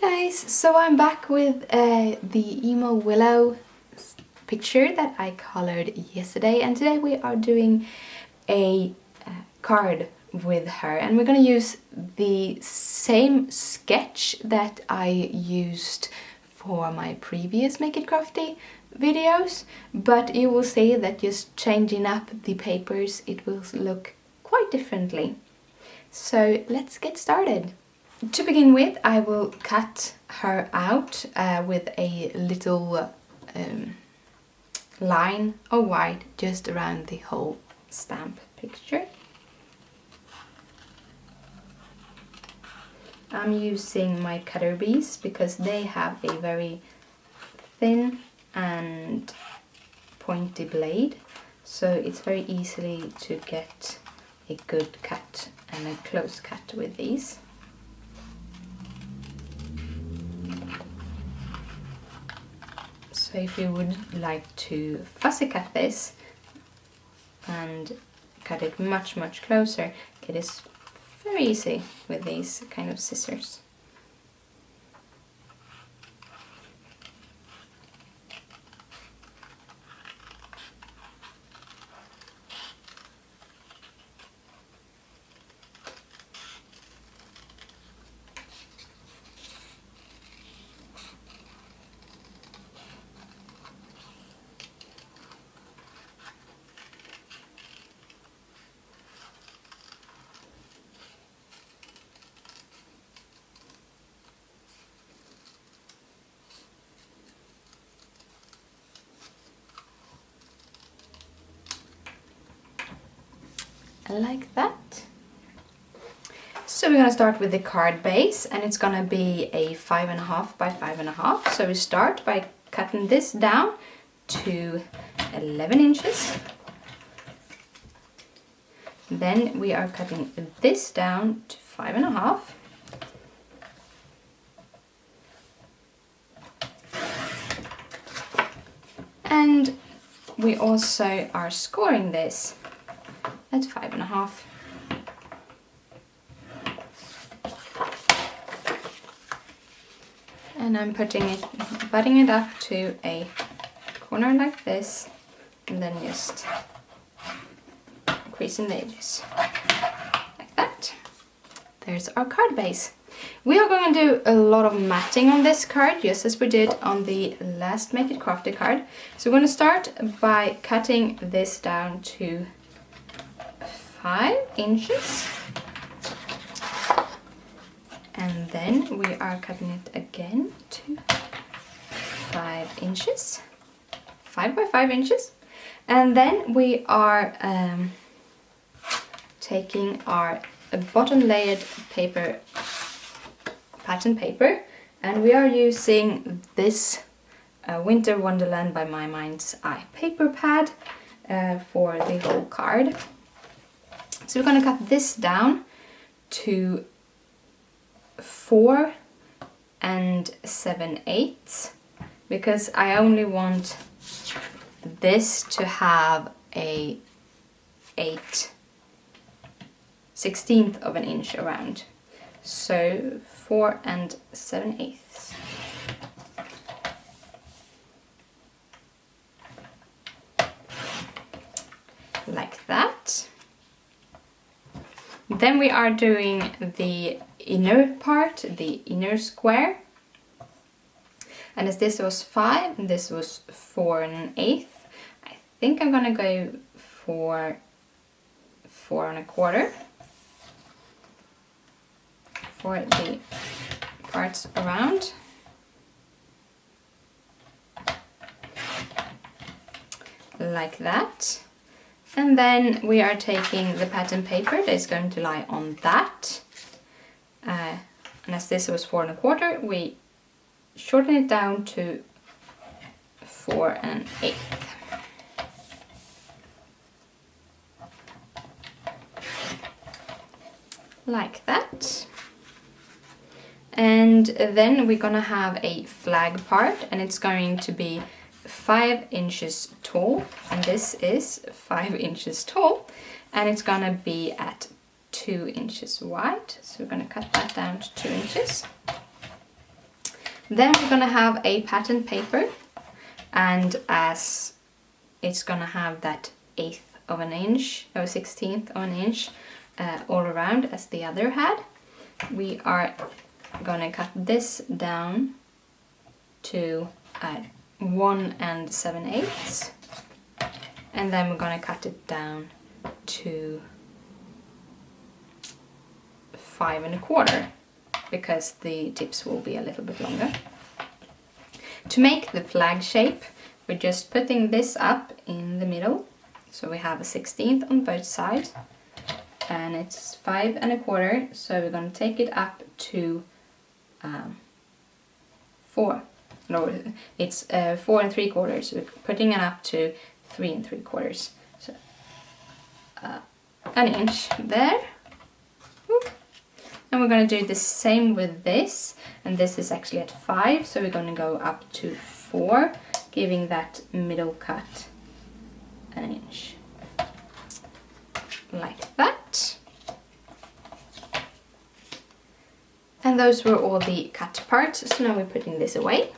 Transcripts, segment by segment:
Guys, so I'm back with the emo willow picture that I colored yesterday, and today we are doing a card with her, and we're gonna use the same sketch that I used for my previous Make It Crafty videos, but you will see that just changing up the papers it will look quite differently. So let's get started. To begin with, I will cut her out with a little line of white just around the whole stamp picture. I'm using my cutter bees because they have a very thin and pointy blade, so it's very easily to get a good cut and a close cut with these. So if you would like to fussy cut this and cut it much closer, it is very easy with these kind of scissors. Like that. So we're gonna start with the card base, and it's gonna be a 5.5 by 5.5. So we start by cutting this down to 11 inches. Then we are cutting this down to 5.5. And we also are scoring this at 5.5. And I'm butting it up to a corner like this, and then just creasing the edges like that. There's our card base. We are going to do a lot of matting on this card, just as we did on the last Make It Crafty card. So we're going to start by cutting this down to 5 inches, and then we are cutting it again to 5 inches, 5 by 5 inches, and then we are taking our bottom layered paper, pattern paper, and we are using this Winter Wonderland by My Mind's Eye paper pad for the whole card. So we're going to cut this down to 4 7/8 because I only want this to have a 8/16 of an inch around. So 4 7/8. Like that. Then we are doing the inner part, the inner square. And as this was 5 and this was 4 1/8, I think I'm gonna go for 4 1/4 for the parts around. Like that. And then we are taking the pattern paper that is going to lie on that. And as this was 4 1/4, we shorten it down to 4 1/8. Like that. And then we're gonna have a flag part, and it's going to be 5 inches tall, and this is 5 inches tall, and it's gonna be at 2 inches wide. So we're gonna cut that down to 2 inches. Then we're gonna have a pattern paper, and as it's gonna have that 1/8 of an inch or 1/16 of an inch all around as the other had, we are gonna cut this down to 1 7/8, and then we're gonna cut it down to 5 1/4 because the tips will be a little bit longer. To make the flag shape, we're just putting this up in the middle, so we have a 1/16 on both sides, and it's 5 1/4, so we're going to take it up to 4. No, it's 4 3/4. So we're putting it up to 3 3/4. So an inch there. Whoop. And we're going to do the same with this, and this is actually at 5, so we're going to go up to 4, giving that middle cut an inch. Like that. And those were all the cut parts, so now we're putting this away.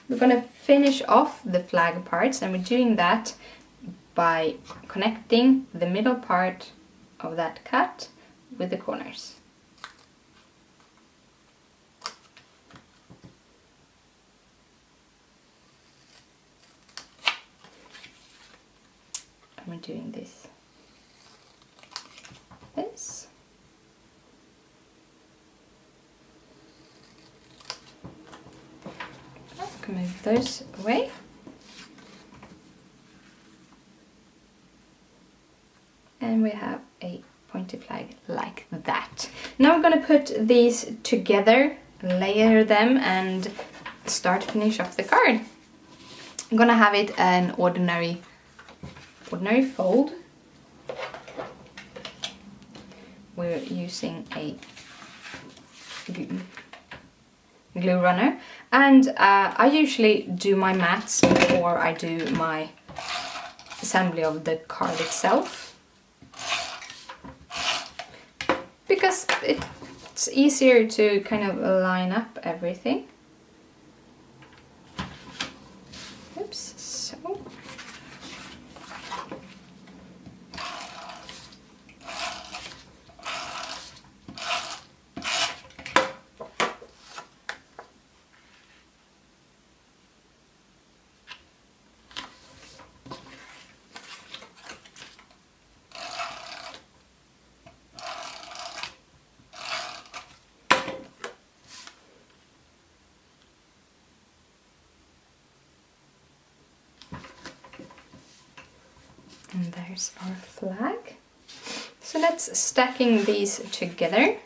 We're going to finish off the flag parts, and we're doing that by connecting the middle part of that cut with the corners. And we're doing this. Can move those away. And we have a pointy flag like that. Now we're going to put these together, layer them, and start to finish off the card. I'm going to have it an ordinary fold. We're using a glue runner, and I usually do my mats before I do my assembly of the card itself, because it's easier to kind of line up everything. Oops, so. And there's our flag. So let's stacking these together.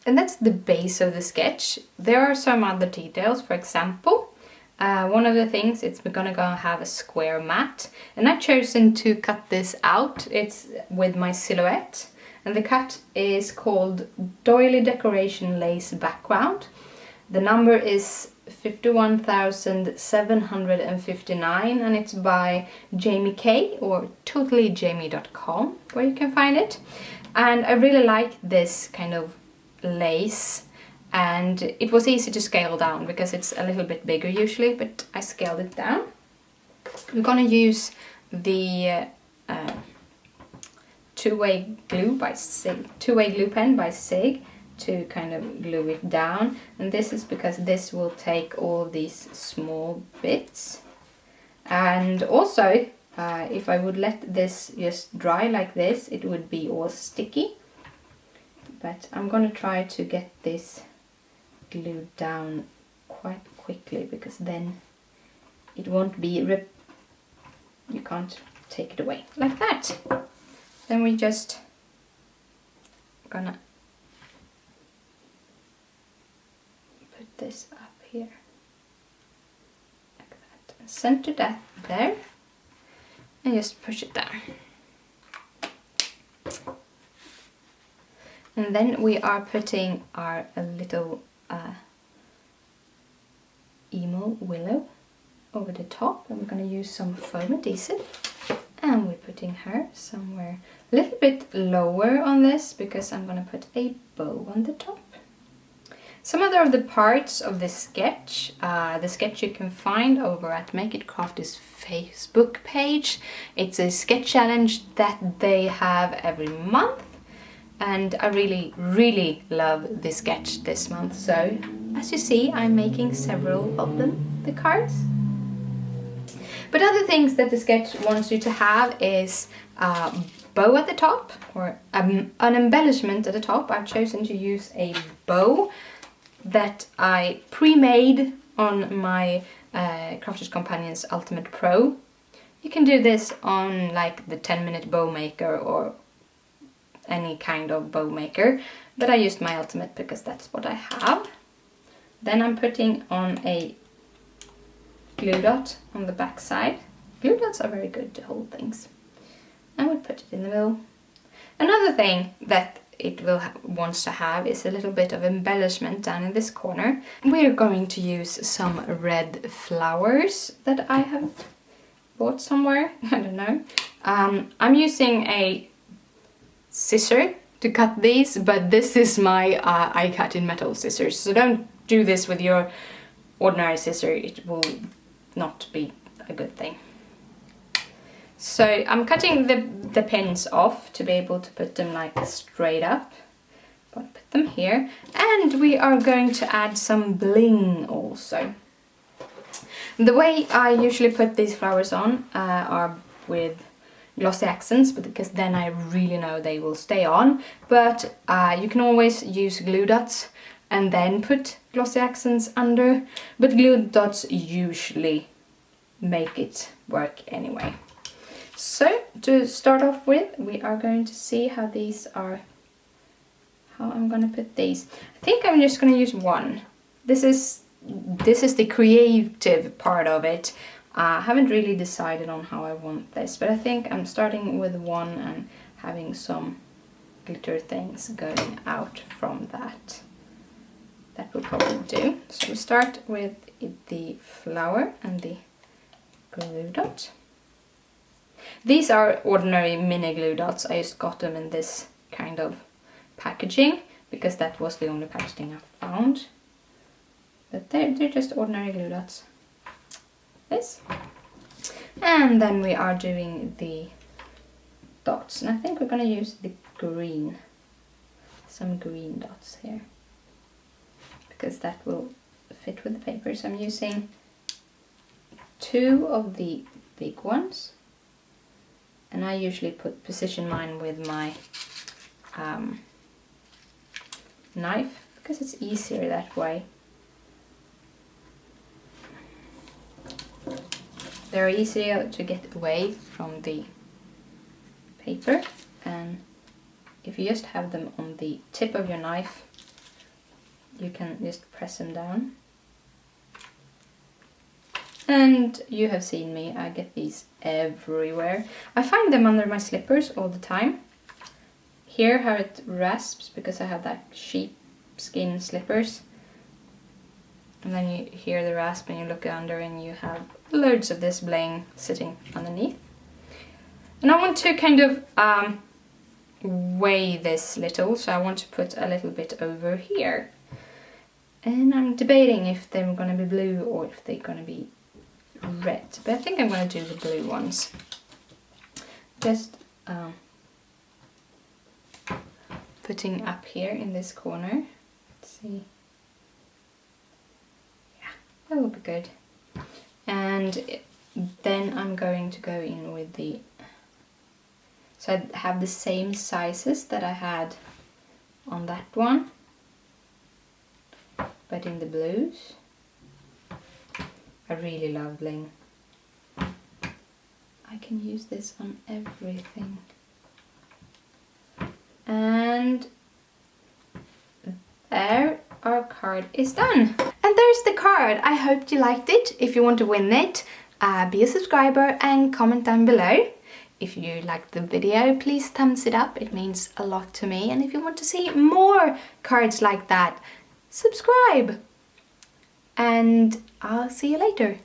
And that's the base of the sketch. There are some other details. For example, one of the things, it's gonna have a square mat, and I've chosen to cut this out. It's with my silhouette, and the cut is called Doily Decoration Lace Background. The number is 51,759, and it's by Jamie K, or totallyjamie.com, where you can find it. And I really like this kind of lace, and it was easy to scale down because it's a little bit bigger usually, but I scaled it down. We're gonna use the two-way glue pen by Sig to kind of glue it down, and this is because this will take all these small bits. And also if I would let this just dry like this, it would be all sticky. But I'm gonna try to get this glued down quite quickly, because then it won't be you can't take it away like that. Then we just gonna put this up here like that, and center that there, and just push it down. And then we are putting our little emo willow over the top, and we're going to use some foam adhesive, and we're putting her somewhere a little bit lower on this, because I'm going to put a bow on the top. Some other of the parts of this sketch, the sketch you can find over at Make It Crafty's Facebook page. It's a sketch challenge that they have every month, and I really love this sketch this month. So as you see, I'm making several of them, the cards. But other things that the sketch wants you to have is a bow at the top, or an embellishment at the top. I've chosen to use a bow that I pre-made on my Crafters Companions Ultimate Pro. You can do this on like the 10-minute bow maker or any kind of bow maker, but I used my Ultimate because that's what I have. Then I'm putting on a glue dot on the back side. Glue dots are very good to hold things. And we'll put it in the middle. Another thing that it wants to have is a little bit of embellishment down in this corner. We're going to use some red flowers that I have bought somewhere, I don't know. I'm using a scissor to cut these, but this is my I cut in metal scissors, so don't do this with your ordinary scissor, it will not be a good thing. So I'm cutting the pins off to be able to put them like straight up. I'm gonna put them here, and we are going to add some bling also. The way I usually put these flowers on are with glossy accents, because then I really know they will stay on. But you can always use glue dots and then put glossy accents under, but glue dots usually make it work anyway. So to start off with, we are going to see how these are, how I'm going to put these. I think I'm just going to use one. This is the creative part of it. I haven't really decided on how I want this, but I think I'm starting with one and having some glitter things going out from that. That will probably do. So we start with the flower and the glue dot. These are ordinary mini glue dots. I just got them in this kind of packaging because that was the only packaging I found. But they're just ordinary glue dots. This. And then we are doing the dots. And I think we're going to use the green. Some green dots here. Because that will fit with the paper. So I'm using 2 of the big ones. And I usually position mine with my knife, because it's easier that way. They're easier to get away from the paper, and if you just have them on the tip of your knife, you can just press them down. And you have seen me, I get these everywhere. I find them under my slippers all the time. Here how it rasps because I have that sheepskin slippers. And then you hear the rasp and you look under and you have loads of this bling sitting underneath. And I want to kind of weigh this little, so I want to put a little bit over here. And I'm debating if they're going to be blue or if they're going to be red, but I think I'm going to do the blue ones. Just putting up here in this corner. Let's see. Yeah, that will be good. And Then I'm going to go in with the... So I have the same sizes that I had on that one, but in the blues. I really love bling. I can use this on everything. And there, our card is done. And there's the card. I hope you liked it. If you want to win it, be a subscriber and comment down below. If you liked the video, please thumbs it up. It means a lot to me. And if you want to see more cards like that, subscribe. And I'll see you later.